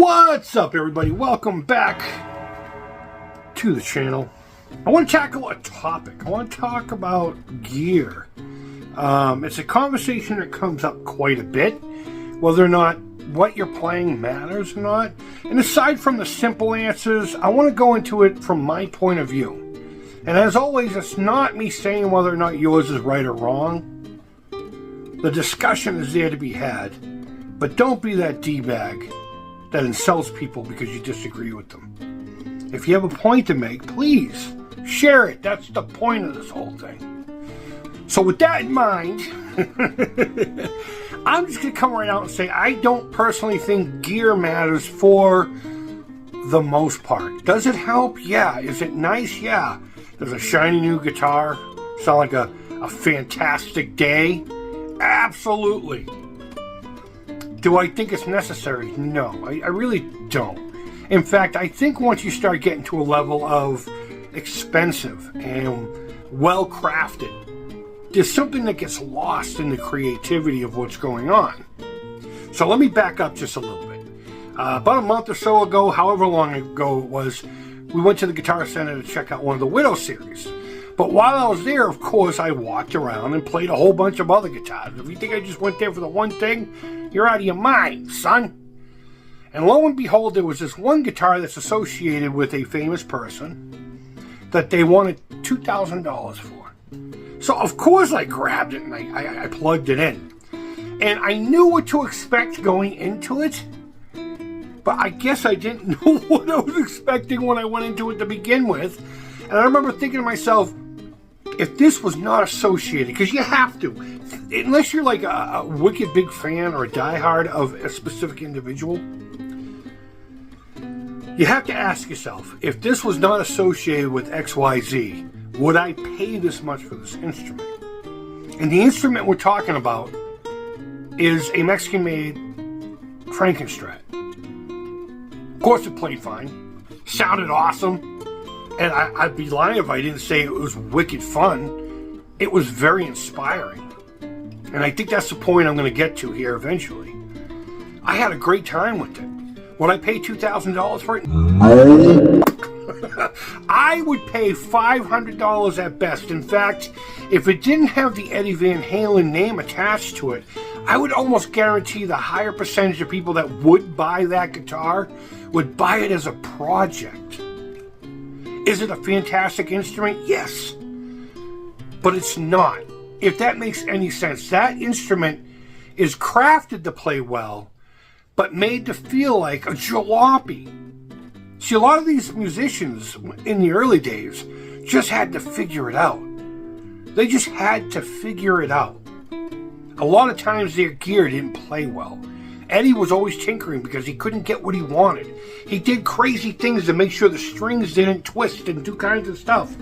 What's up, everybody? Welcome back to the channel. I want to tackle a topic. I want to talk about gear. It's a conversation that comes up quite a bit, whether or not what you're playing matters or not. And aside from the simple answers, I want to go into it from my point of view. And as always, it's not me saying whether or not yours is right or wrong. The discussion is there to be had, but don't be that D-bag that insults people because you disagree with them. If you have a point to make, please share it. That's the point of this whole thing. So with that in mind, I'm just going to come right out and say I don't personally think gear matters for the most part. Does it help? Yeah. Is it nice? Yeah. Does a shiny new guitar sound like a fantastic day? Absolutely. Do I think it's necessary? No, I really don't. In fact, I think once you start getting to a level of expensive and well-crafted, there's something that gets lost in the creativity of what's going on. So let me back up just a little bit. About a month or so ago, however long ago it was, we went to the Guitar Center to check out one of the Widow series. But while I was there, of course, I walked around and played a whole bunch of other guitars. If you think I just went there for the one thing, you're out of your mind, son. And lo and behold, there was this one guitar that's associated with a famous person that they wanted $2,000 for. So, of course, I grabbed it and I plugged it in. And I knew what to expect going into it, but I guess I didn't know what I was expecting when I went into it to begin with. And I remember thinking to myself, if this was not associated, because you have to, unless you're like a wicked big fan or a diehard of a specific individual, you have to ask yourself, if this was not associated with XYZ, would I pay this much for this instrument? And the instrument we're talking about is a Mexican-made Frankenstrat. Of course, it played fine, sounded awesome. And I'd be lying if I didn't say it was wicked fun. It was very inspiring. And I think that's the point I'm going to get to here eventually. I had a great time with it. Would I pay $2,000 for it? No. I would pay $500 at best. In fact, if it didn't have the Eddie Van Halen name attached to it, I would almost guarantee the higher percentage of people that would buy that guitar would buy it as a project. Is it a fantastic instrument? Yes. But it's not. If that makes any sense. That instrument is crafted to play well, but made to feel like a jalopy. See, a lot of these musicians in the early days just had to figure it out. They just had to figure it out. A lot of times their gear didn't play well. Eddie was always tinkering because he couldn't get what he wanted. He did crazy things to make sure the strings didn't twist and do kinds of stuff.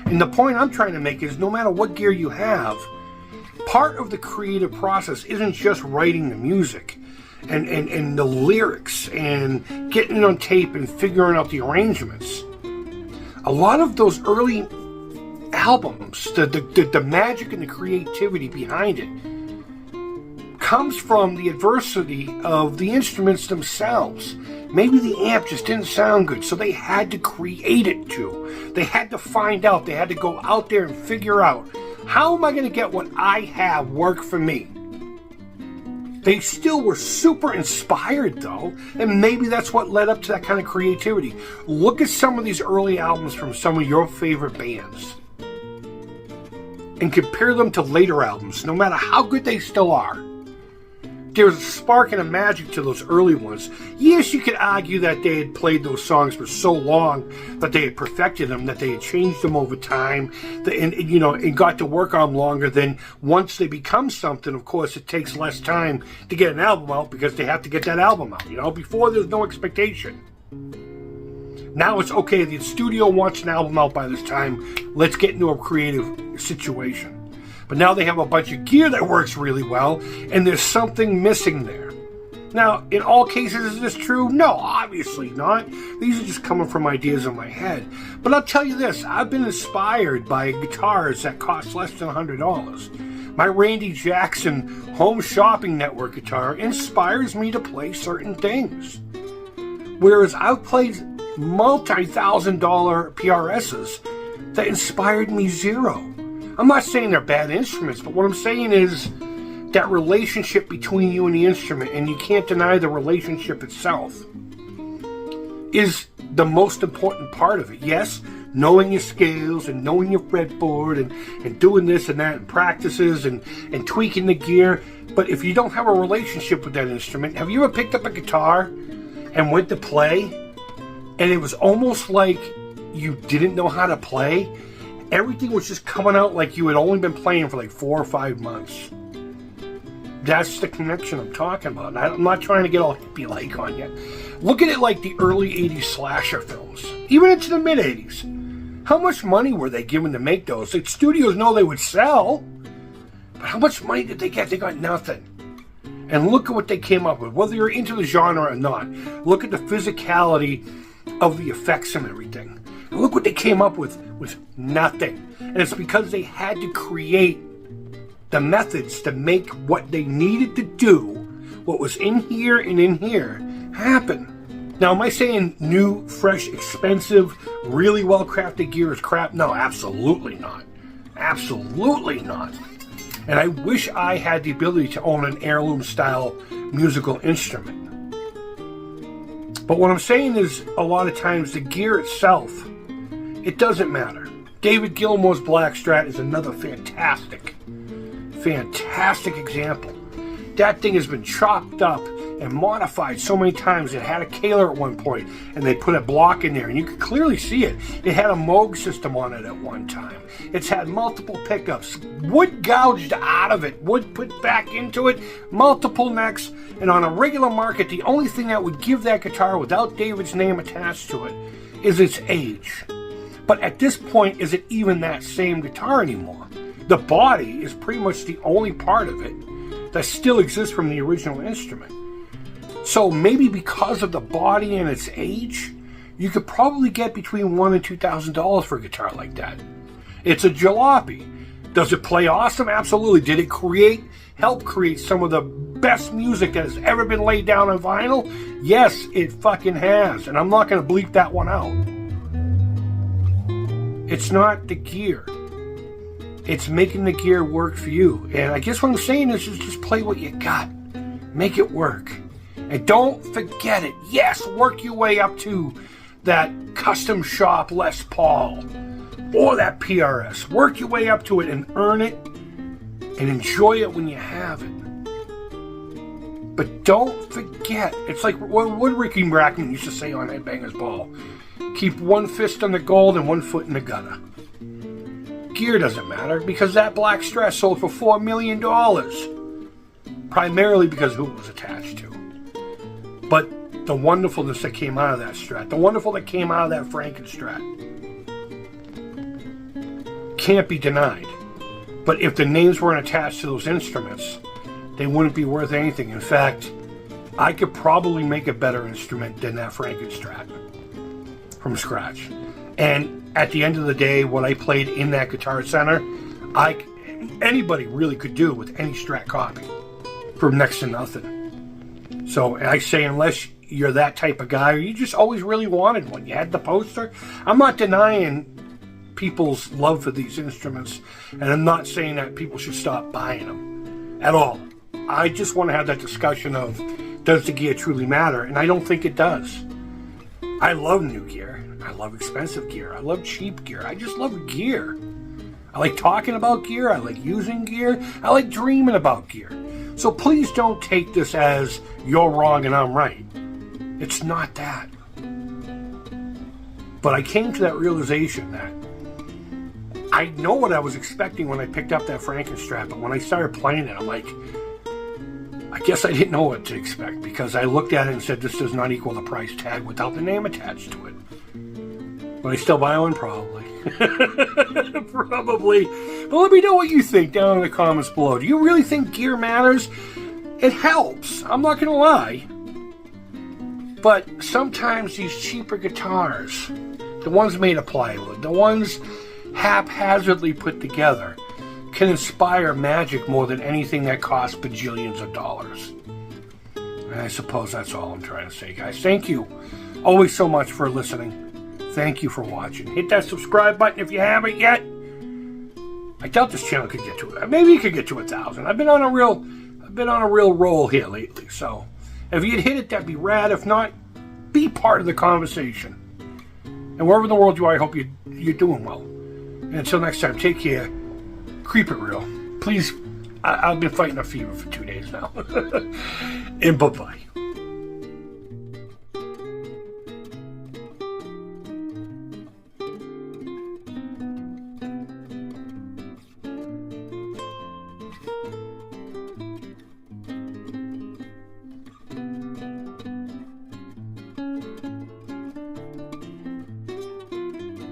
And the point I'm trying to make is no matter what gear you have, part of the creative process isn't just writing the music and the lyrics and getting it on tape and figuring out the arrangements. A lot of those early albums, the magic and the creativity behind it, comes from the adversity of the instruments themselves. Maybe the amp just didn't sound good, so they had to create it too. They had to find out. They had to go out there and figure out, how am I going to get what I have work for me? They still were super inspired though, and maybe that's what led up to that kind of creativity. Look at some of these early albums from some of your favorite bands and compare them to later albums, no matter how good they still are. There's a spark and a magic to those early ones. Yes, you could argue that they had played those songs for so long that they had perfected them, that they had changed them over time, and got to work on them longer. Then once they become something, of course, it takes less time to get an album out because they have to get that album out. Before there's no expectation. Now it's okay, the studio wants an album out by this time. Let's get into a creative situation. But now they have a bunch of gear that works really well, and there's something missing there. Now, in all cases, is this true? No, obviously not. These are just coming from ideas in my head. But I'll tell you this, I've been inspired by guitars that cost less than $100. My Randy Jackson Home Shopping Network guitar inspires me to play certain things. Whereas I've played multi-$1,000 PRSs that inspired me zero. I'm not saying they're bad instruments, but what I'm saying is that relationship between you and the instrument, and you can't deny the relationship itself, is the most important part of it. Yes, knowing your scales and knowing your fretboard and doing this and that and practices and tweaking the gear. But if you don't have a relationship with that instrument, have you ever picked up a guitar and went to play and it was almost like you didn't know how to play? Everything was just coming out like you had only been playing for like 4 or 5 months. That's the connection I'm talking about. I'm not trying to get all hippie-like on you. Look at it like the early 80s slasher films, even into the mid-80s. How much money were they given to make those? The studios know they would sell, but how much money did they get? They got nothing. And look at what they came up with, whether you're into the genre or not. Look at the physicality of the effects and everything. And look what they came up with nothing. And it's because they had to create the methods to make what they needed to do, what was in here and in here, happen. Now, am I saying new, fresh, expensive, really well-crafted gear is crap? No, absolutely not. Absolutely not. And I wish I had the ability to own an heirloom-style musical instrument. But what I'm saying is, a lot of times, the gear itself, it doesn't matter. David Gilmour's Black Strat is another fantastic example. That thing has been chopped up and modified so many times. It had a Kahler at one point, and they put a block in there, and you could clearly see it. It had a Moog system on it at one time. It's had multiple pickups, wood gouged out of it, wood put back into it, multiple necks, and on a regular market, the only thing that would give that guitar without David's name attached to it is its age. But at this point, is it even that same guitar anymore? The body is pretty much the only part of it that still exists from the original instrument. So maybe because of the body and its age, you could probably get between $1,000 and $2,000 for a guitar like that. It's a jalopy. Does it play awesome? Absolutely. Did it help create some of the best music that has ever been laid down on vinyl? Yes, it fucking has. And I'm not going to bleep that one out. It's not the gear. It's making the gear work for you. And I guess what I'm saying is just play what you got. Make it work. And don't forget it. Yes, work your way up to that custom shop Les Paul or that PRS. Work your way up to it and earn it and enjoy it when you have it. But don't forget, it's like what Ricky Brackman used to say on Headbangers Ball. Keep one fist on the gold and one foot in the gutter. Gear doesn't matter because that Black Strat sold for $4 million. Primarily because of who it was attached to. But the wonderfulness that came out of that Strat, the wonderful that came out of that Frankenstrat, can't be denied. But if the names weren't attached to those instruments, they wouldn't be worth anything. In fact, I could probably make a better instrument than that Frankenstrat from scratch. And at the end of the day, what I played in that Guitar Center, anybody really could do with any Strat copy for next to nothing. So I say, unless you're that type of guy, or you just always really wanted one, you had the poster. I'm not denying people's love for these instruments, and I'm not saying that people should stop buying them at all. I just want to have that discussion of, does the gear truly matter? And I don't think it does. I love new gear. I love expensive gear. I love cheap gear. I just love gear. I like talking about gear. I like using gear. I like dreaming about gear. So please don't take this as you're wrong and I'm right. It's not that. But I came to that realization that I know what I was expecting when I picked up that Frankenstrat, but when I started playing it, I'm like, I guess I didn't know what to expect, because I looked at it and said, this does not equal the price tag without the name attached to it. But I still buy one? Probably. Probably. But let me know what you think down in the comments below. Do you really think gear matters? It helps. I'm not going to lie. But sometimes these cheaper guitars, the ones made of plywood, the ones haphazardly put together, can inspire magic more than anything that costs bajillions of dollars. I suppose that's all I'm trying to say, guys. Thank you always so much for listening. Thank you for watching. Hit that subscribe button if you haven't yet. I doubt this channel could get to it. Maybe it could get to 1,000. I've been on a real roll here lately. So if you'd hit it, that'd be rad. If not, be part of the conversation. And wherever in the world you are, I hope you're doing well. And until next time, take care. Keep it real. Please, I've been fighting a fever for 2 days now. And bye-bye.